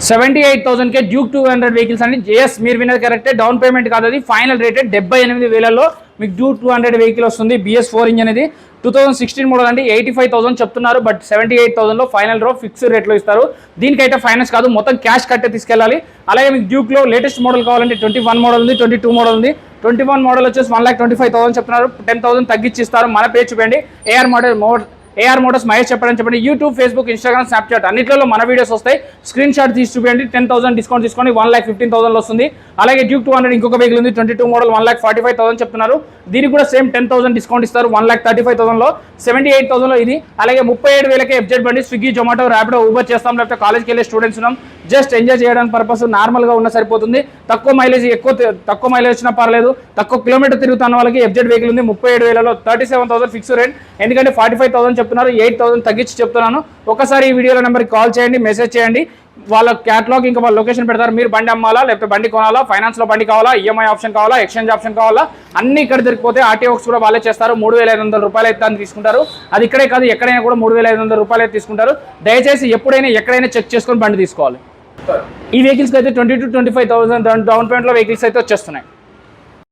78,000కే Duke 200 vehicles అండి. JS మీరు విన్నది కరెక్టే, డౌన్ పేమెంట్ కాదు, అది ఫైనల్ రేట్ 78,000లో మీకు డ్యూక్ 200 వెహికల్ వస్తుంది. BS4 ఇంజన్ ఇది 2016 మోడల్ అండి. 85,000 చెప్తున్నారు, బట్ 78,000లో ఫైనల్ రో ఫిక్స్డ్ రేట్లో ఇస్తారు. దీనికైతే ఫైనాన్స్ కాదు, మొత్తం క్యాష్ కట్టే తీసుకెళ్ళాలి. అలాగే మీకు డ్యూక్లో లేటెస్ట్ మోడల్ కావాలంటే 21 మోడల్ ఉంది, 22 మోడల్ ఉంది. 21 మోడల్ వచ్చేసి 1,25,000 చెప్తున్నారు, 10,000 తగ్గించి ఇస్తారు. మన పేరు చూపండి, ఏఆర్ మోటార్స్ మహేష్ చెప్పండి. యూట్యూబ్, ఫేస్బుక్, ఇన్స్టాగ్రామ్, స్నాప్చాట్ అన్నింటిలో మన వీడియోస్ వస్తాయి. స్క్రీన్ షాట్ తీసి చూపించండి. 10,000 డిస్కౌంట్ తీసుకొని 1,15,000 వస్తుంది. అలాగే డ్యూక్ 200 ఇంకొక వెహికల్ ఉంది, 22 మోడల్ 1,45,000 చెప్తున్నారు. దీనికి కూడా సేమ్ 10,000 డిస్కౌంట్ ఇస్తారు. 1,35,000లో 78,000లో ఇది. అలాగే 37,000కే FZ బండి. స్విగ్గీ, జొమాటో, ర్యాపిడో, ఊబర్ చేస్తాం, లేకపోతే కాలేజ్కి వెళ్ళే స్టూడెంట్స్ ఉన్నాం, జస్ట్ ఎంజాయ్ చేయడానికి పర్పస్ నార్మల్గా ఉన్న సరిపోతుంది. తక్కువ మైలేజ్ వచ్చినా పర్లేదు, తక్కువ కిలోమీటర్ తిరుగుతున్న వాళ్ళకి FZ వెహికల్ ఉంది. 37,000లో 37,000 ఫిక్స్ రేట్, ఎందుకంటే 45,000 చెప్తున్నారు, 8,000 తగ్గించి చెప్తున్నాను. ఒకసారి ఈ వీడియోలో నెంబర్కి కాల్ చేయండి, మెసేజ్ చేయండి. వాళ్ళ క్యాటలాగ్ ఇంకా వాళ్ళ లొకేషన్ పెడతారు. మీరు బండి అమ్మాలా, లేకపోతే బండి కొనాలా, ఫైనాన్స్లో బండి కావాలా, EMI ఆప్షన్ కావాలా, ఎక్స్చేంజ్ ఆప్షన్ కావాలా, అన్ని ఇక్కడ దొరికిపోతే RTOX కూడా వాళ్ళే చేస్తారు. 3,500 రూపాయలు అయితే తీసుకుంటారు. అది ఇక్కడే కాదు, ఎక్కడైనా కూడా 3,500 రూపాయలు అయితే తీసుకుంటారు. దయచేసి ఎప్పుడైనా ఎక్కడైనా చెక్ చేసుకొని బండి తీసుకోవాలి. ఈ వెహికల్స్కి అయితే 20,000 to 25,000 డౌన్ పేమెంట్లో వెహికల్స్ అయితే వచ్చేస్తున్నాయి.